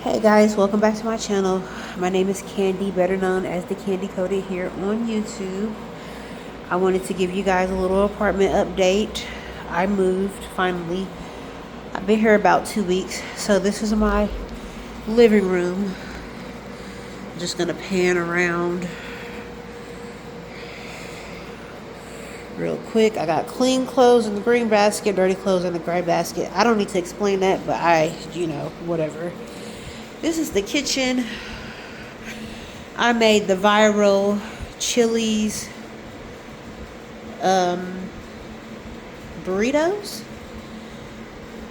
Hey guys, welcome back to my channel. My name is Candy, better known as the Candy Coded here on YouTube. I wanted to give you guys a little apartment update. I moved finally. I've been here about 2 weeks, so this is my living room. I'm just gonna pan around real quick. I got clean clothes in the green basket, dirty clothes in the gray basket. I don't need to explain that, but whatever. This is the kitchen. I made the viral Chili's burritos.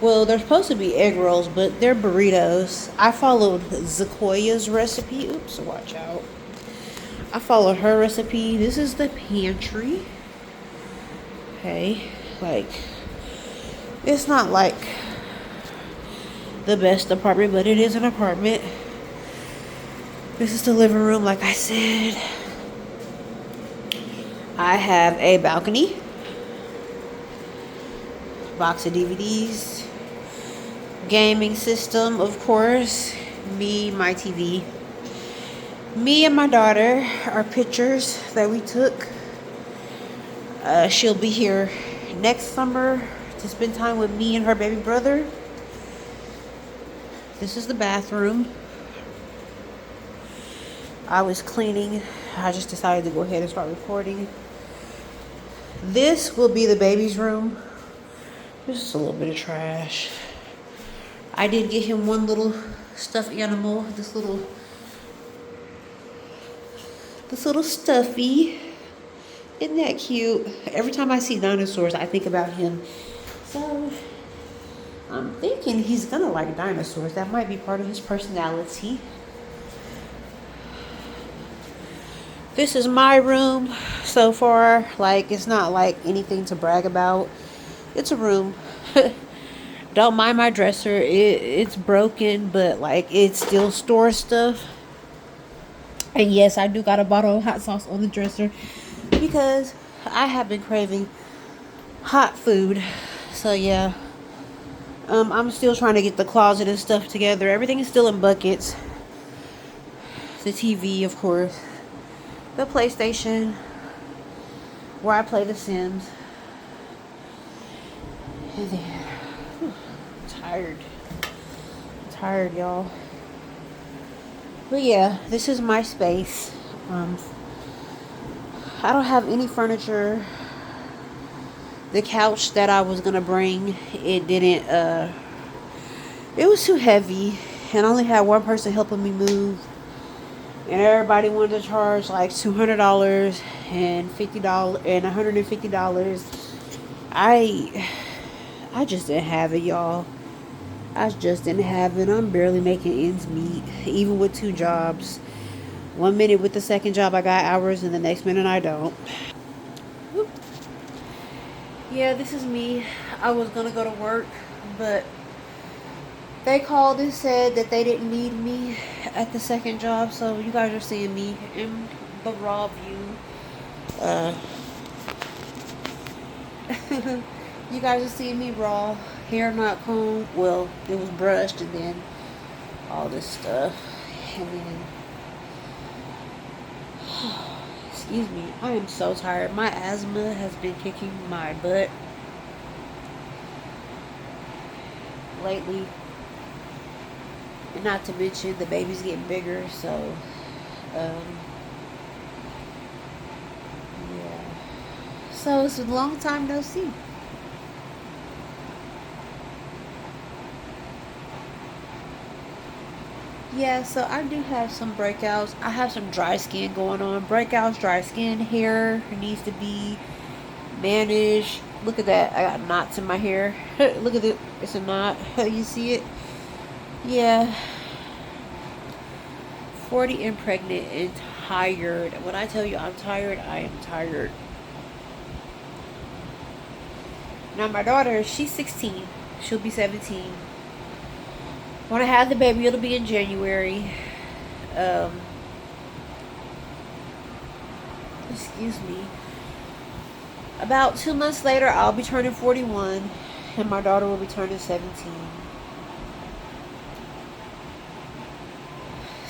Well, they're supposed to be egg rolls, but they're burritos. I followed Zakoya's recipe. Oops, watch out. I followed her recipe. This is the pantry. Okay, it's not like the best apartment, but it is an apartment. This is the living room, like I said. I have a balcony, box of DVDs, gaming system, of course, me, my TV. Me and my daughter, our pictures that we took. She'll be here next summer to spend time with me and her baby brother. This is the bathroom. I was cleaning. I just decided to go ahead and start recording. This will be the baby's room. This is a little bit of trash. I did get him one little stuffed animal. This little stuffy. Isn't that cute? Every time I see dinosaurs, I think about him. So, I'm thinking he's gonna like dinosaurs. That might be part of his personality. This is my room so far. It's not like anything to brag about. It's a room. Don't mind my dresser. It's broken, but it still stores stuff. And yes, I do got a bottle of hot sauce on the dresser because I have been craving hot food. So yeah. I'm still trying to get the closet and stuff together. Everything is still in buckets. The TV, of course. The PlayStation, where I play The Sims. And then, I'm tired, y'all. But yeah, this is my space. I don't have any furniture. The couch that I was gonna bring, it didn't. It was too heavy, and I only had one person helping me move. And everybody wanted to charge like $200 and $50 and $150. I just didn't have it, y'all. I just didn't have it. I'm barely making ends meet, even with 2 jobs. 1 minute with the second job I got hours, and the next minute I don't. Whoop. Yeah, this is me. I was gonna go to work, but they called and said that they didn't need me at the second job, so you guys are seeing me in the raw view. You guys are seeing me raw, hair not combed. Well, it was brushed, and then all this stuff, and then excuse me, I am so tired. My asthma has been kicking my butt lately. And not to mention the baby's getting bigger, so yeah. So it's a long time no see. Yeah, so I do have some breakouts. I have some dry skin going on. Breakouts, dry skin, hair needs to be managed. Look at that. I got knots in my hair. Look at it. It's a knot. You see it? Yeah. 40 and pregnant and tired. When I tell you I'm tired, I am tired. Now my daughter, she's 16. She'll be 17. When I have the baby, it'll be in January. Excuse me. About 2 months later, I'll be turning 41, and my daughter will be turning 17.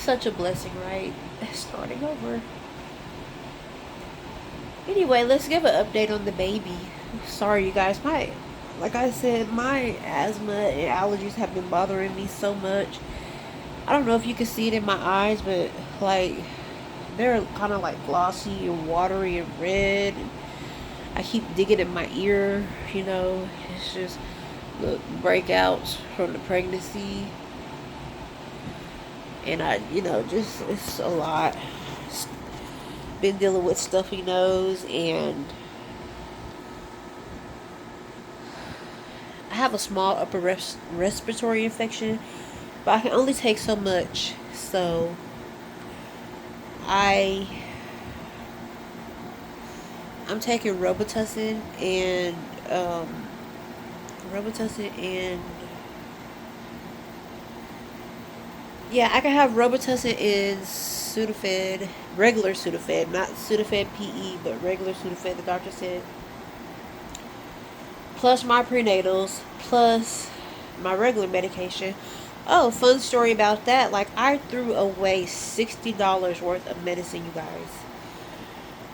Such a blessing, right? Starting over. Anyway, let's give an update on the baby. Sorry, you guys. Like I said, my asthma and allergies have been bothering me so much. I don't know if you can see it in my eyes, but like they're kind of like glossy and watery and red. I keep digging in my ear. It's just the breakouts from the pregnancy, and just it's a lot. Been dealing with stuffy nose, and I have a small upper respiratory infection, but I can only take so much. So I I'm taking Robitussin and yeah, I can have Robitussin and Sudafed, regular Sudafed, not Sudafed PE, but regular Sudafed. The doctor said, plus my prenatals, plus my regular medication. Oh, fun story about that. Like, I threw away $60 worth of medicine, you guys.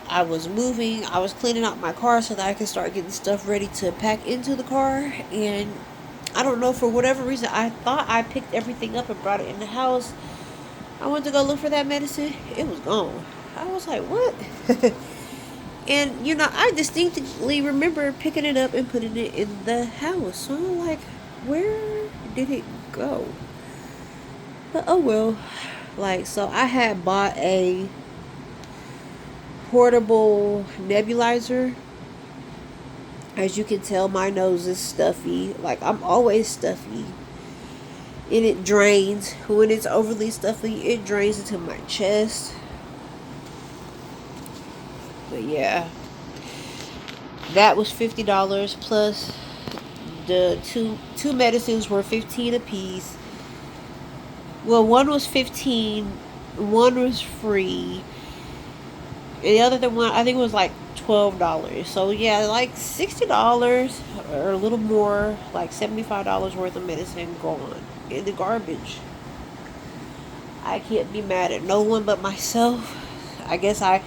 I was moving, I was cleaning out my car so that I could start getting stuff ready to pack into the car. And I don't know, for whatever reason, I thought I picked everything up and brought it in the house. I went to go look for that medicine. It was gone. I was like, what? And, I distinctly remember picking it up and putting it in the house. So I'm like, where did it go? But oh well. Like, so I had bought a portable nebulizer. As you can tell, my nose is stuffy. Like, I'm always stuffy. And it drains. When it's overly stuffy, it drains into my chest. But yeah, that was $50, plus the two medicines were 15 apiece. Well, one was 15, one was free, and the other one I think was like $12. So yeah, like $60 or a little more, like $75 worth of medicine gone in the garbage. I can't be mad at no one but myself. I guess I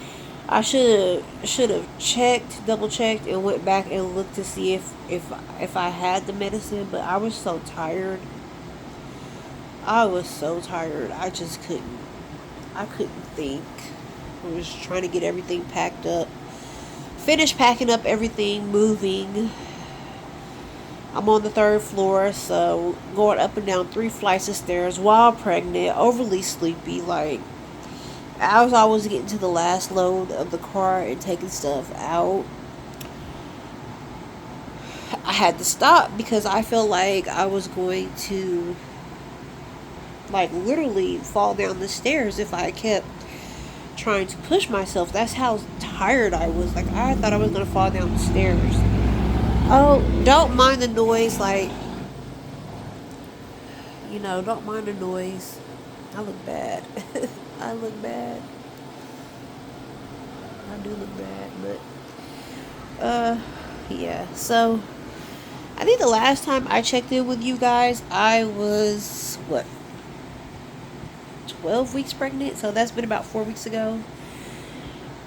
should have double checked, and went back and looked to see if I had the medicine. But I was so tired. I just couldn't. I couldn't think. I was trying to get everything packed up. Finished packing up everything, moving. I'm on the 3rd floor, so going up and down 3 flights of stairs while pregnant, overly sleepy. Like, as I was getting to the last load of the car and taking stuff out, I had to stop because I felt like I was going to, like, literally fall down the stairs if I kept trying to push myself. That's how tired I was. Like, I thought I was going to fall down the stairs. Oh, don't mind the noise. Like, don't mind the noise. I look bad. I look bad. I do look bad, but yeah. So I think the last time I checked in with you guys, I was 12 weeks pregnant. So that's been about 4 weeks ago,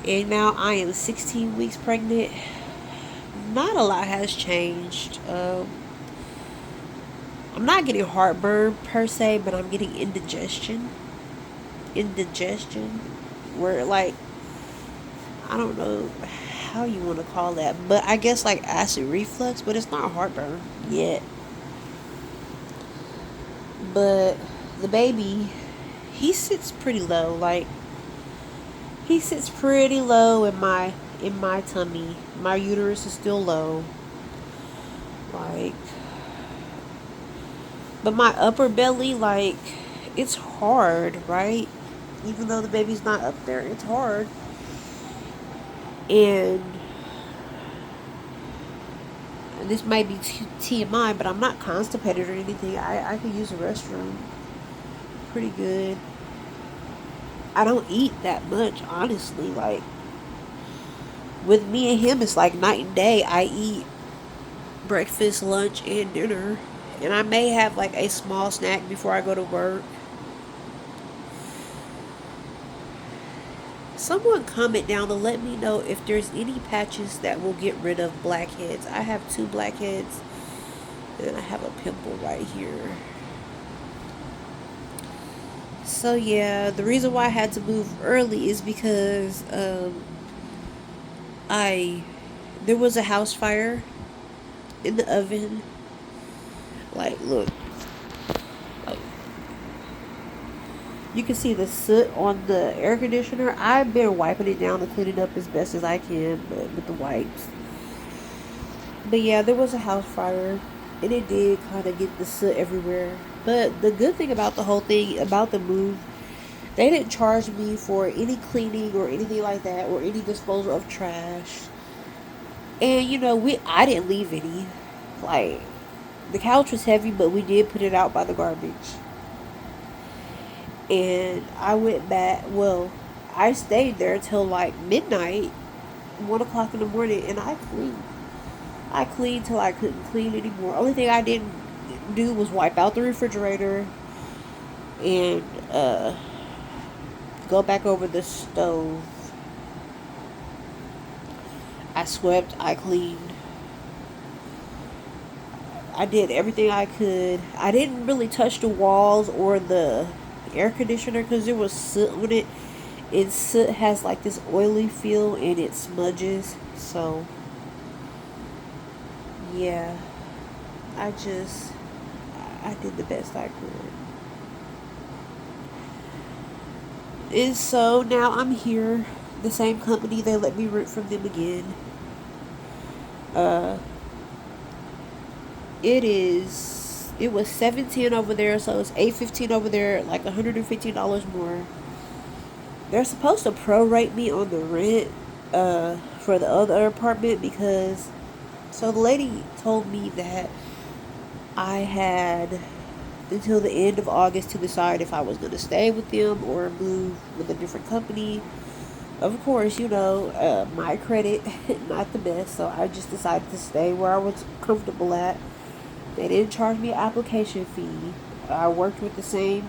and now I am 16 weeks pregnant. Not a lot has changed. I'm not getting heartburn per se, but I'm getting indigestion. Where, like, I don't know how you want to call that, but I guess like acid reflux, but it's not heartburn yet. But the baby, he sits pretty low. Like, he sits pretty low in my tummy. My uterus is still low. Like, but my upper belly, like, it's hard, right? Even though the baby's not up there, it's hard. And this might be TMI, but I'm not constipated or anything. I could use a restroom pretty good. I don't eat that much, honestly. Like, with me and him, it's like night and day. I eat breakfast, lunch, and dinner. And I may have like a small snack before I go to work. Someone comment down to let me know if there's any patches that will get rid of blackheads. I have 2 blackheads and I have a pimple right here. So yeah, the reason why I had to move early is because I there was a house fire in the oven. Like, look, you can see the soot on the air conditioner. I've been wiping it down and cleaning it up as best as I can, but with the wipes. But yeah, there was a house fire, and it did kind of get the soot everywhere. But the good thing about the whole thing, about the move, they didn't charge me for any cleaning or anything like that, or any disposal of trash. And you know, I didn't leave any. Like, the couch was heavy, but we did put it out by the garbage. And I went back. Well, I stayed there till like midnight, 1 o'clock in the morning, and I cleaned. I cleaned till I couldn't clean anymore. Only thing I didn't do was wipe out the refrigerator and go back over the stove. I swept. I cleaned. I did everything I could. I didn't really touch the walls or the air conditioner because there was soot on it. And soot has like this oily feel and it smudges. So, yeah. I did the best I could. And so now I'm here. The same company, they let me rent from them again. Uh, it was 710 over there, so it's 815 over there, like $115 more. They're supposed to prorate me on the rent for the other apartment because so the lady told me that I had until the end of August to decide if I was going to stay with them or move with a different company. Of course, you know, my credit not the best, so I just decided to stay where I was comfortable at. They didn't charge me an application fee. I worked with the same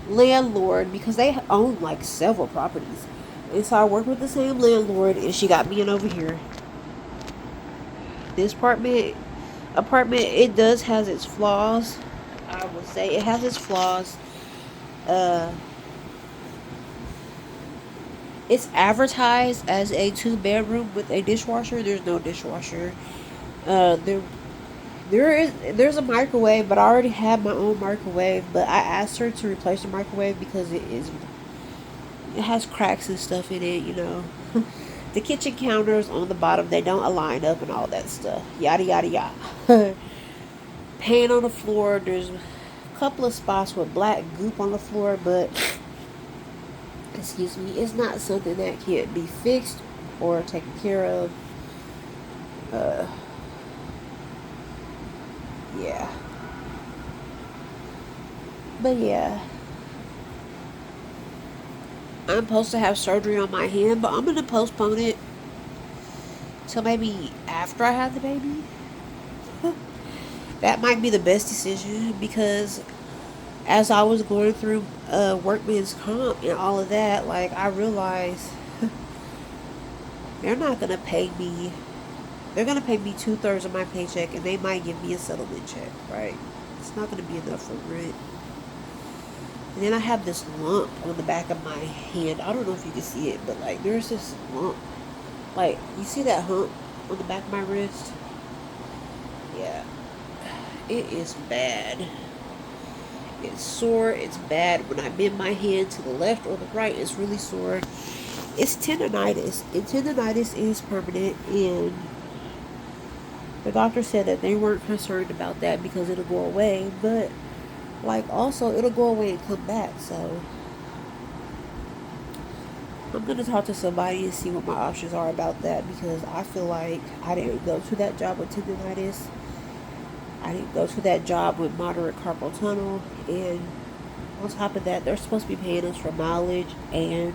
landlord because they own like several properties. And so I worked with the same landlord and she got me in over here. This apartment it does has its flaws. I will say it has its flaws. Uh it's advertised as a 2 bedroom with a dishwasher. There's no dishwasher. There there's a microwave, but I already had my own microwave. But I asked her to replace the microwave because it has cracks and stuff in it. You know, the kitchen counters on the bottom they don't align up and all that stuff. Yada yada yada. Paint on the floor. There's a couple of spots with black goop on the floor, but excuse me, it's not something that can be fixed or taken care of. Uh, yeah. But yeah, I'm supposed to have surgery on my hand, but I'm gonna postpone it till maybe after I have the baby. That might be the best decision because as I was going through workman's comp and all of that, like I realized they're not gonna pay me. They're gonna pay me 2/3 of my paycheck, and they might give me a settlement check. Right? It's not gonna be enough for rent. And then I have this lump on the back of my hand. I don't know if you can see it, but like there's this lump. Like you see that hump on the back of my wrist? Yeah, it is bad. It's sore. It's bad. When I bend my hand to the left or the right, it's really sore. It's tendonitis. And tendonitis is permanent. And the doctor said that they weren't concerned about that because it'll go away. But, like, also, it'll go away and come back. So, I'm going to talk to somebody and see what my options are about that because I feel like I didn't go to that job with tendonitis. I didn't go to that job with moderate carpal tunnel, and on top of that, they're supposed to be paying us for mileage and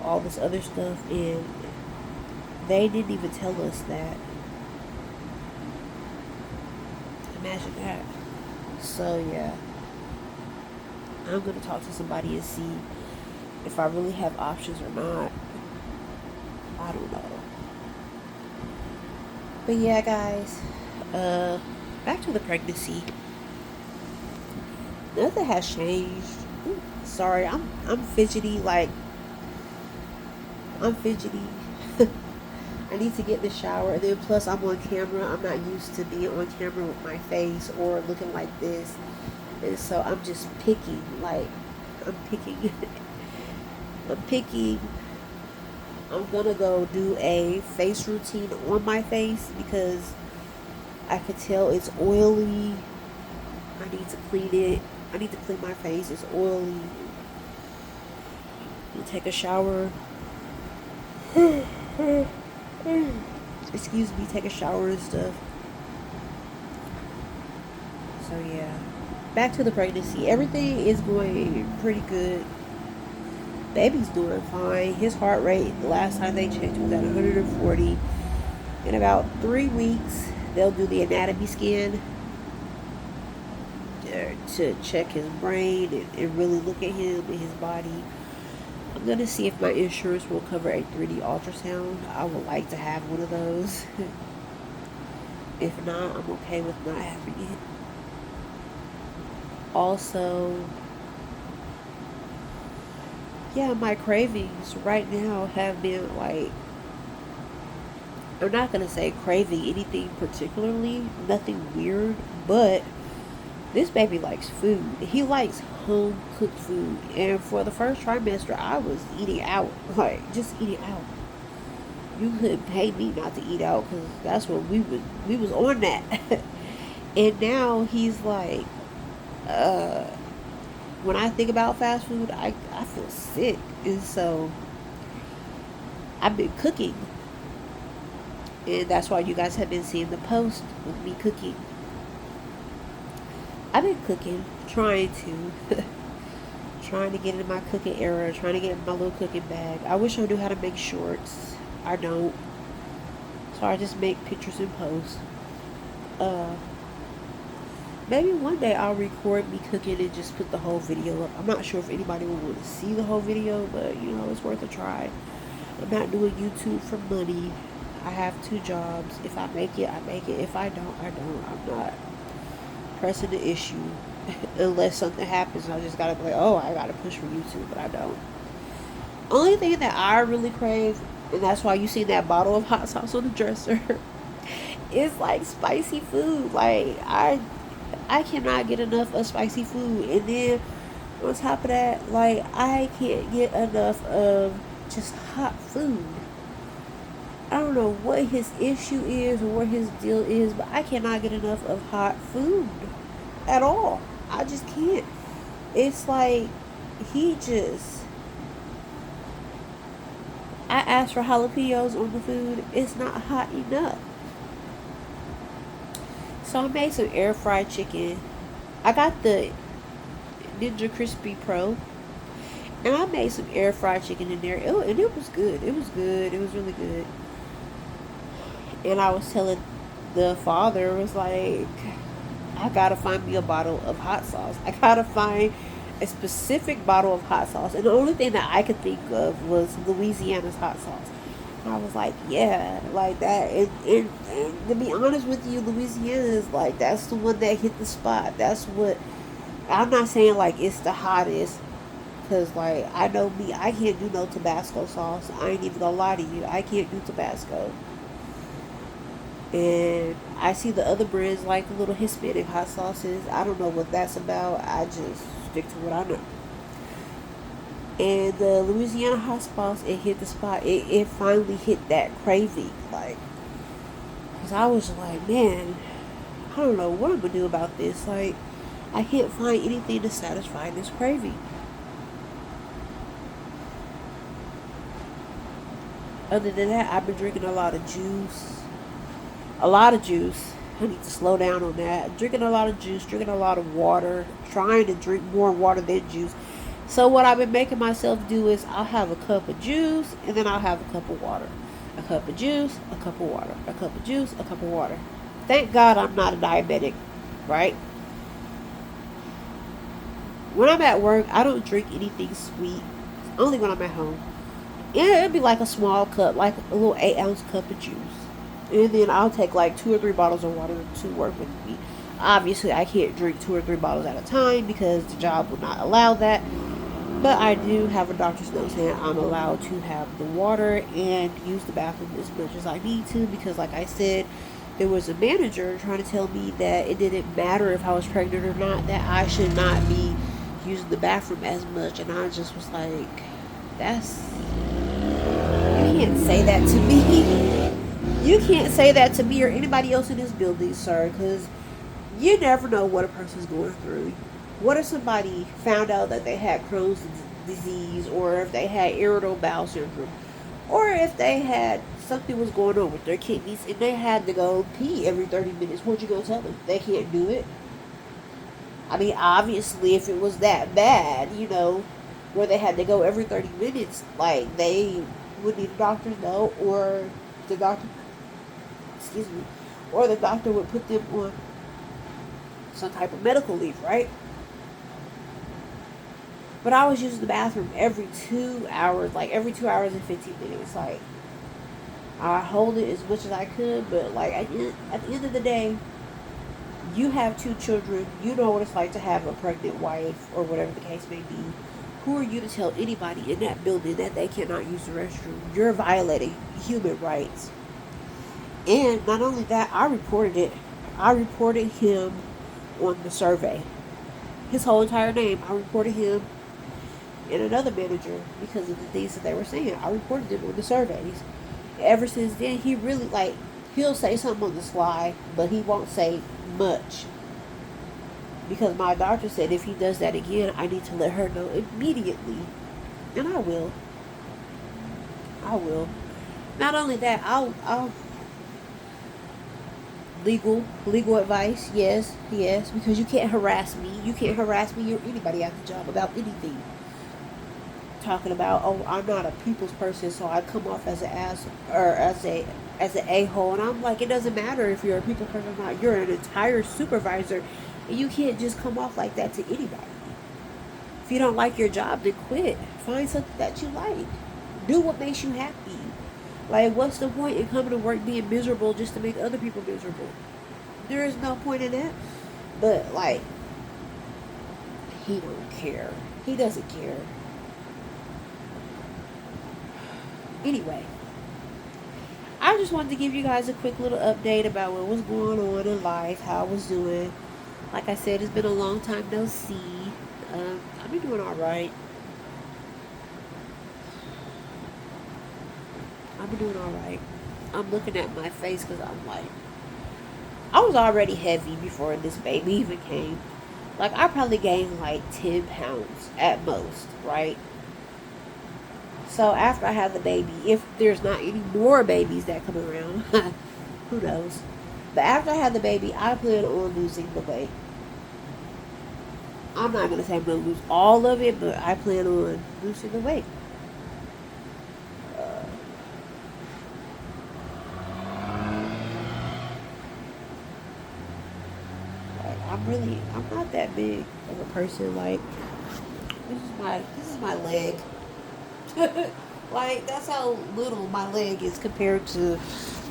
all this other stuff, and they didn't even tell us that. Imagine that. So yeah, I'm gonna talk to somebody and see if I really have options or not. I don't know. But yeah, guys, uh, back to the pregnancy. Nothing has changed. Ooh, sorry, I'm fidgety. Like I'm fidgety. I need to get in the shower, and then plus I'm on camera. I'm not used to being on camera with my face or looking like this, and so I'm just picking. Like I'm picking. I'm picking. I'm gonna go do a face routine on my face because I can tell it's oily. I need to clean it. I need to clean my face. It's oily. You take a shower. Excuse me, take a shower and stuff. So yeah. Back to the pregnancy. Everything is going pretty good. Baby's doing fine. His heart rate, the last time they checked, was at 140. In about 3 weeks, they'll do the anatomy scan to check his brain and really look at him and his body. I'm going to see if my insurance will cover a 3D ultrasound. I would like to have one of those. If not, I'm okay with not having it. Also, yeah, my cravings right now have been like, I'm not going to say craving anything particularly, nothing weird, but this baby likes food. He likes home cooked food. And for the first trimester, I was eating out. Like, just eating out. You couldn't pay me not to eat out because that's what we was on that. And now he's like, uh, when I think about fast food, I feel sick. And so I've been cooking. And that's why you guys have been seeing the post with me cooking. I've been cooking, trying to get in my cooking era, trying to get in my little cooking bag. I wish I knew how to make shorts. I don't. So I just make pictures and post. Uh, Maybe one day I'll record me cooking and just put the whole video up. I'm not sure if anybody will want to see the whole video, but it's worth a try. I'm not doing YouTube for money. I have 2 jobs. If I make it, I make it. If I don't, I don't. I'm not pressing the issue unless something happens. I just gotta be like, oh, I gotta push for YouTube, but I don't. Only thing that I really crave, and that's why you see that bottle of hot sauce on the dresser, is like spicy food. Like I cannot get enough of spicy food, and then on top of that, like I can't get enough of just hot food. I don't know what his issue is or what his deal is, but I cannot get enough of hot food at all. I just can't. It's like he just. I asked for jalapenos on the food. It's not hot enough. So I made some air fried chicken. I got the Ninja Crispy Pro, and I made some air fried chicken in there. And it was good. It was good. It was really good. And I was telling the father, was like, I gotta find me a bottle of hot sauce. I gotta find a specific bottle of hot sauce. And the only thing that I could think of was Louisiana's hot sauce. And I was like, yeah, like that. And to be honest with you, Louisiana is like, that's the one that hit the spot. That's what, I'm not saying like it's the hottest. Because, like, I know me, I can't do no Tabasco sauce. I ain't even gonna lie to you. I can't do Tabasco. And I see the other brands like the little Hispanic hot sauces. I don't know what that's about. I just stick to what I know. And the Louisiana hot sauce, it hit the spot. It finally hit that craving. Like, because I was like, man, I don't know what I'm going to do about this. Like, I can't find anything to satisfy this craving. Other than that, I've been drinking a lot of juice. A lot of juice. I need to slow down on that. Drinking a lot of juice, drinking a lot of water, trying to drink more water than juice. So what I've been making myself do is I'll have a cup of juice and then I'll have a cup of water. A cup of juice, a cup of water. A cup of juice, a cup of water. Thank God I'm not a diabetic, right? When I'm at work, I don't drink anything sweet. Only when I'm at home. And it'd be like a small cup, like a little 8-ounce cup of juice. And then I'll take like 2 or 3 bottles of water to work with me. Obviously, I can't drink 2 or 3 bottles at a time because the job would not allow that. But I do have a doctor's note saying I'm allowed to have the water and use the bathroom as much as I need to because, like I said, there was a manager trying to tell me that it didn't matter if I was pregnant or not, that I should not be using the bathroom as much. And I just was like, that's. You can't say that to me. You can't say that to me or anybody else in this building, sir, because you never know what a person's going through. What if somebody found out that they had Crohn's disease, or if they had irritable bowel syndrome, or if they had something was going on with their kidneys and they had to go pee every 30 minutes? What you gonna tell them? They can't do it. I mean, obviously, if it was that bad, where they had to go every 30 minutes, like, they would need a doctor's note, or the doctor, excuse me, or the doctor would put them on some type of medical leave, right? But I was using the bathroom every 2 hours, like every 2 hours and 15 minutes. Like, I hold it as much as I could, but like at the end of the day, you have 2 children. You know what it's like to have a pregnant wife or whatever the case may be. Who are you to tell anybody in that building that they cannot use the restroom? You're violating human rights. And not only that, I reported it. I reported him on the survey. His whole entire name. I reported him and another manager because of the things that they were saying. I reported them on the surveys. Ever since then, he really, like, he'll say something on the sly, but he won't say much. Because my doctor said if he does that again, I need to let her know immediately. And I will. I will. Not only that, I'll legal advice, yes, because you can't harass me. You can't harass me or anybody at the job about anything. Talking about, oh, I'm not a people's person, so I come off as an ass or as an a-hole. And I'm like, it doesn't matter if you're a people person or not. You're an entire supervisor, and you can't just come off like that to anybody. If you don't like your job, then quit. Find something that you like. Do what makes you happy. Like, what's the point in coming to work being miserable just to make other people miserable? There is no point in that. But, like, he don't care. He doesn't care. Anyway, I just wanted to give you guys a quick little update about what was going on in life, how I was doing. Like I said, it's been a long time no see. I've been doing alright. I've been doing alright. I'm looking at my face because I'm like, I was already heavy before this baby even came. Like, I probably gained like 10 pounds at most, right? So after I have the baby, if there's not any more babies that come around, who knows? But after I have the baby, I plan on losing the weight. I'm not going to say I'm going to lose all of it, but I plan on losing the weight. I'm not that big of a person. Like, this is my leg. Like, that's how little my leg is compared to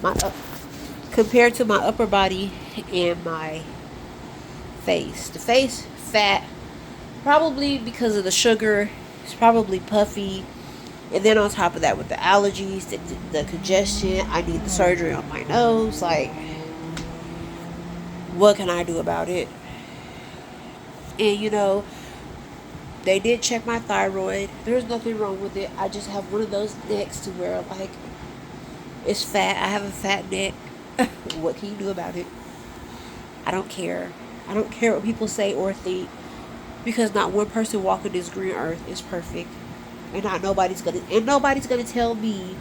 my upper body and my face. The face fat, probably because of the sugar. It's probably puffy, and then on top of that, with the allergies, the congestion, I need the surgery on my nose. Like, what can I do about it? And they did check my thyroid. There's nothing wrong with it. I just have one of those necks to where, like, it's fat. I have a fat neck. What can you do about it? I don't care. I don't care what people say or think, because not one person walking this green earth is perfect, and nobody's gonna tell me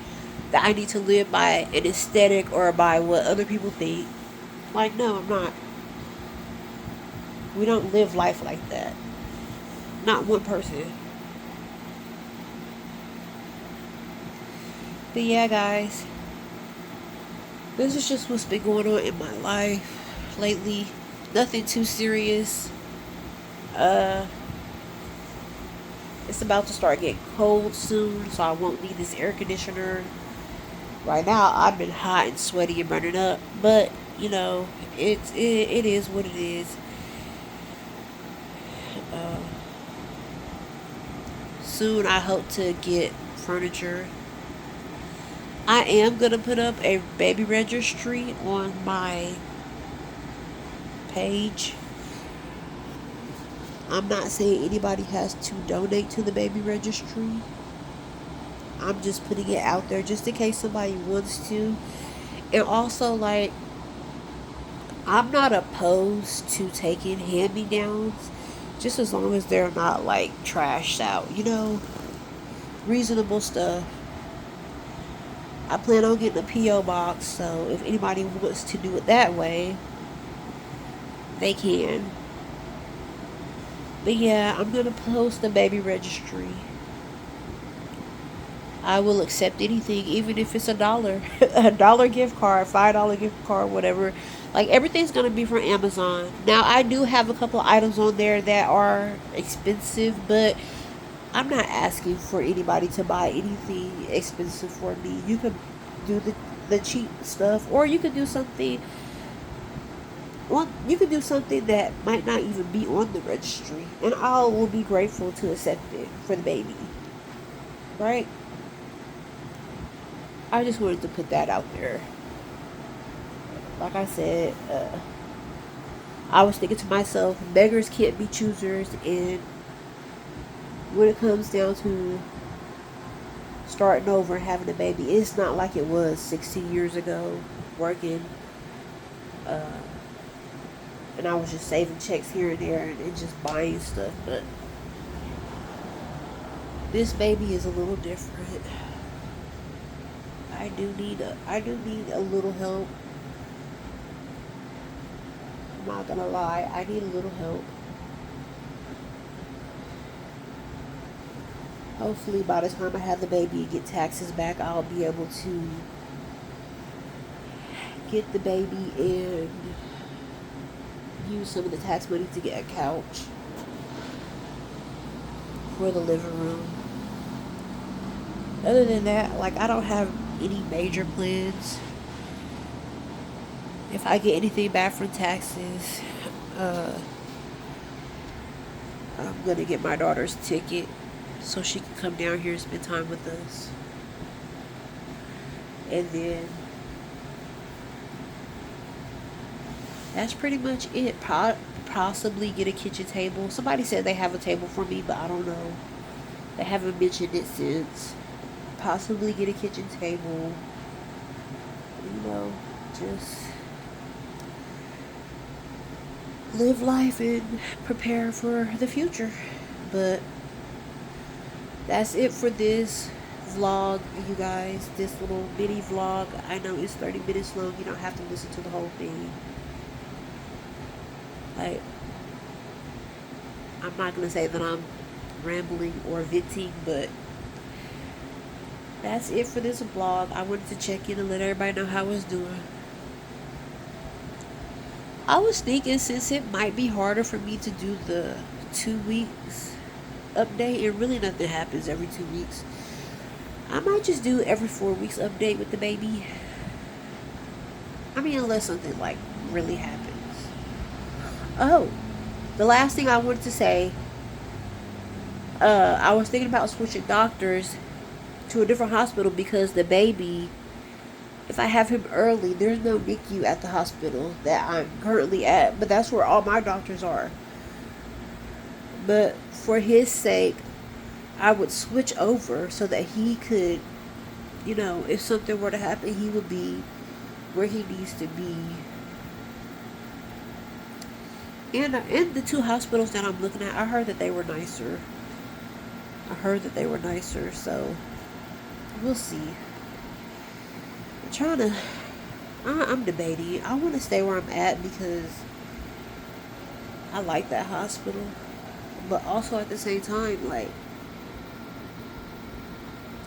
that I need to live by an aesthetic or by what other people think. Like, no, I'm not. We don't live life like that. Not one person. But yeah, guys, this is just what's been going on in my life lately. Nothing too serious. It's about to start getting cold soon, so I won't need this air conditioner. Right now, I've been hot and sweaty and burning up, but you know, it is what it is. Uh, Soon, I hope to get furniture. I am gonna put up a baby registry on my page. I'm not saying anybody has to donate to the baby registry. I'm just putting it out there just in case somebody wants to. And also, like, I'm not opposed to taking hand me downs just as long as they're not like trashed out, reasonable stuff. I plan on getting a P.O. box, so if anybody wants to do it that way, they can. But yeah, I'm gonna post the baby registry. I will accept anything, even if it's $1, $1 gift card, $5 gift card, whatever. Like everything's gonna be from Amazon. Now I do have a couple of items on there that are expensive, but I'm not asking for anybody to buy anything expensive for me. You can do the cheap stuff, or you can do something. Well, you can do something that might not even be on the registry, and I will be grateful to accept it for the baby. Right? I just wanted to put that out there. Like I said, I was thinking to myself, beggars can't be choosers, and when it comes down to starting over and having a baby, it's not like it was 16 years ago working, uh, and I was just saving checks here and there and just buying stuff. But this baby is a little different. I do need a little help. I'm not gonna lie, I need a little help. Hopefully by the time I have the baby and get taxes back, I'll be able to get the baby and use some of the tax money to get a couch for the living room. Other than that, like, I don't have any major plans. If I get anything back from taxes, uh, I'm gonna get my daughter's ticket so she can come down here and spend time with us. And then that's pretty much it. Possibly get a kitchen table. Somebody said they have a table for me, but I don't know. They haven't mentioned it since. Possibly get a kitchen table. Just live life and prepare for the future. But that's it for this vlog, you guys. This little mini vlog. I know it's 30 minutes long. You don't have to listen to the whole thing. Like, I'm not gonna say that I'm rambling or venting, but that's it for this vlog. I wanted to check in and let everybody know how I was doing. I was thinking, since it might be harder for me to do the 2 weeks update, and really nothing happens every 2 weeks, I might just do every 4 weeks update with the baby. I mean, unless something like really happens. Oh, the last thing I wanted to say, I was thinking about switching doctors to a different hospital because the baby, if I have him early, there's no NICU at the hospital that I'm currently at, but that's where all my doctors are. But for his sake, I would switch over so that he could, if something were to happen, he would be where he needs to be. And the two hospitals that I'm looking at, I heard that they were nicer. So we'll see. I'm debating. I want to stay where I'm at because I like that hospital. But also at the same time, like,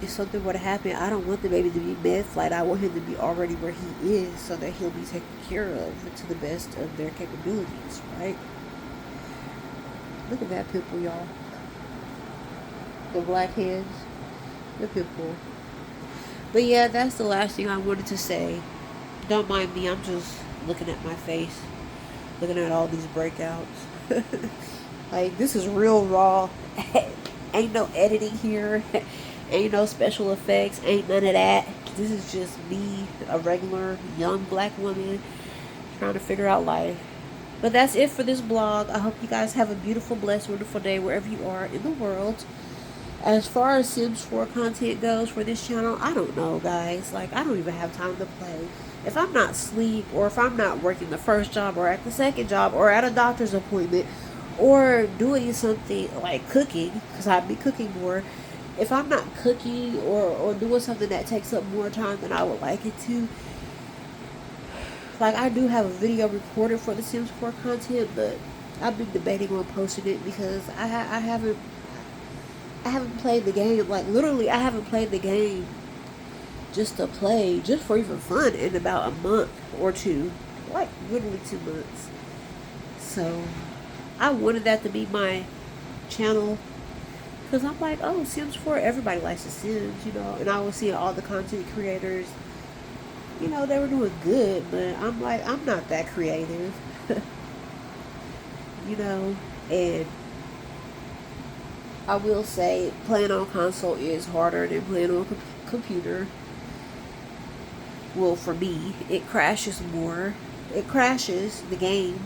if something were to happen, I don't want the baby to be med flight. I want him to be already where he is so that he'll be taken care of to the best of their capabilities, right? Look at that pimple, y'all. The blackheads, the pimple. But yeah, that's the last thing I wanted to say. Don't mind me, I'm just looking at my face, looking at all these breakouts. Like, this is real raw. Ain't no editing here. Ain't no special effects. Ain't none of that. This is just me, a regular young black woman trying to figure out life. But that's it for this blog. I hope you guys have a beautiful, blessed, wonderful day wherever you are in the world. As far as Sims 4 content goes for this channel, I don't know, guys. Like, I don't even have time to play. If I'm not asleep, or if I'm not working the first job, or at the second job, or at a doctor's appointment, or doing something like cooking, because I'd be cooking more. If I'm not cooking or doing something that takes up more time than I would like it to, like, I do have a video recorded for the Sims 4 content, but I've been debating on posting it because I haven't played the game. Like, literally, I haven't played the game just to play, just for even fun, in about a month or two. Like, literally 2 months. So, I wanted that to be my channel. Because I'm like, oh, Sims 4, everybody likes the Sims, you know. And I was seeing all the content creators, you know, they were doing good. But I'm like, I'm not that creative. You know. And I will say, playing on console is harder than playing on computer. Well, for me, it crashes more. It crashes the game.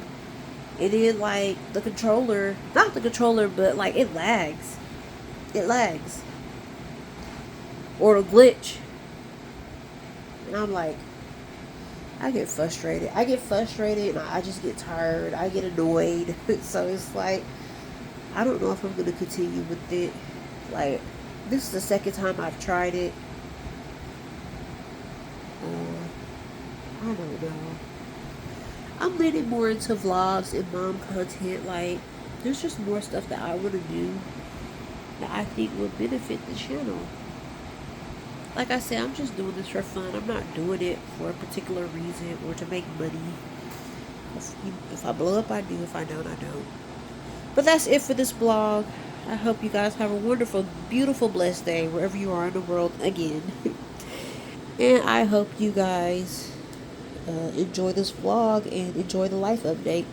And then, like, the controller, not the controller, but, like, it lags. It lags. Or a glitch. And I'm like, I get frustrated. And I just get tired. I get annoyed. So it's like, I don't know if I'm going to continue with it. Like, this is the second time I've tried it. I don't know. I'm leaning more into vlogs and mom content. Like, there's just more stuff that I want to do that I think would benefit the channel. Like I said, I'm just doing this for fun. I'm not doing it for a particular reason or to make money. If I blow up, I do. If I don't, I don't. But that's it for this blog. I hope you guys have a wonderful, beautiful, blessed day wherever you are in the world again. And I hope you guys enjoy this vlog and enjoy the life update.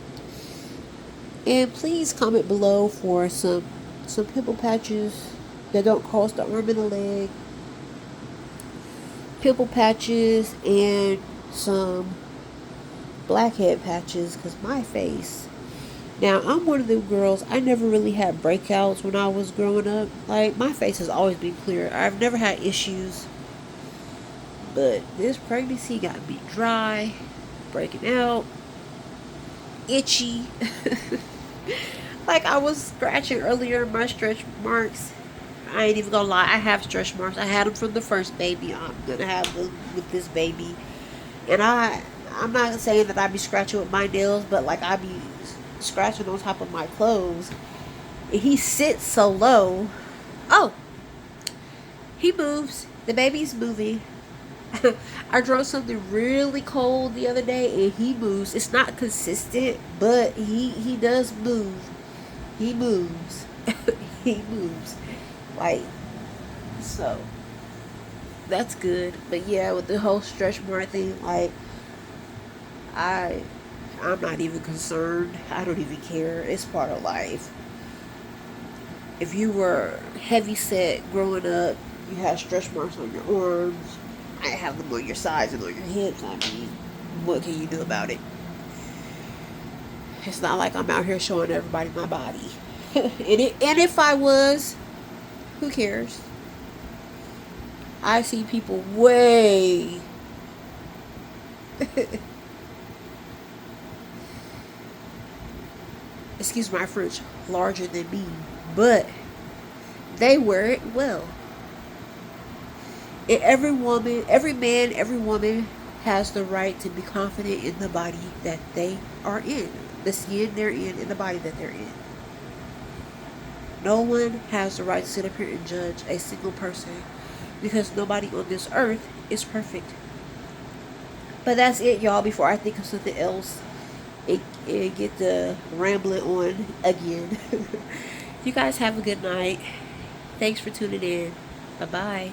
And please comment below for some pimple patches that don't cost an arm and a leg. Pimple patches and some blackhead patches, because my face. Now, I'm one of them girls, I never really had breakouts when I was growing up. Like, my face has always been clear. I've never had issues. But this pregnancy got me dry, breaking out, itchy. Like, I was scratching earlier, my stretch marks. I ain't even gonna lie, I have stretch marks. I had them from the first baby. I'm gonna have them with this baby. And I'm not saying that I be scratching with my nails, but like, I be scratching on top of my clothes. And he sits so low. Oh, he moves. The baby's moving. I drove something really cold the other day and he moves. It's not consistent, but he does move. He moves. He moves. Like, so that's good. But yeah, with the whole stretch mark thing, like, I'm not even concerned. I don't even care. It's part of life. If you were heavy set growing up, you had stretch marks on your arms, I have them on your sides and on your hips. I mean, what can you do about it? It's not like I'm out here showing everybody my body. And if I was, who cares? I see people way excuse my French, larger than me, but they wear it well. And every man, every woman has the right to be confident in the body that they are in, the skin they're in, and the body that they're in. No one has the right to sit up here and judge a single person, because nobody on this earth is perfect. But that's it, y'all. Before I think of something else, it get the rambling on again. You guys have a good night. Thanks for tuning in. Bye-bye.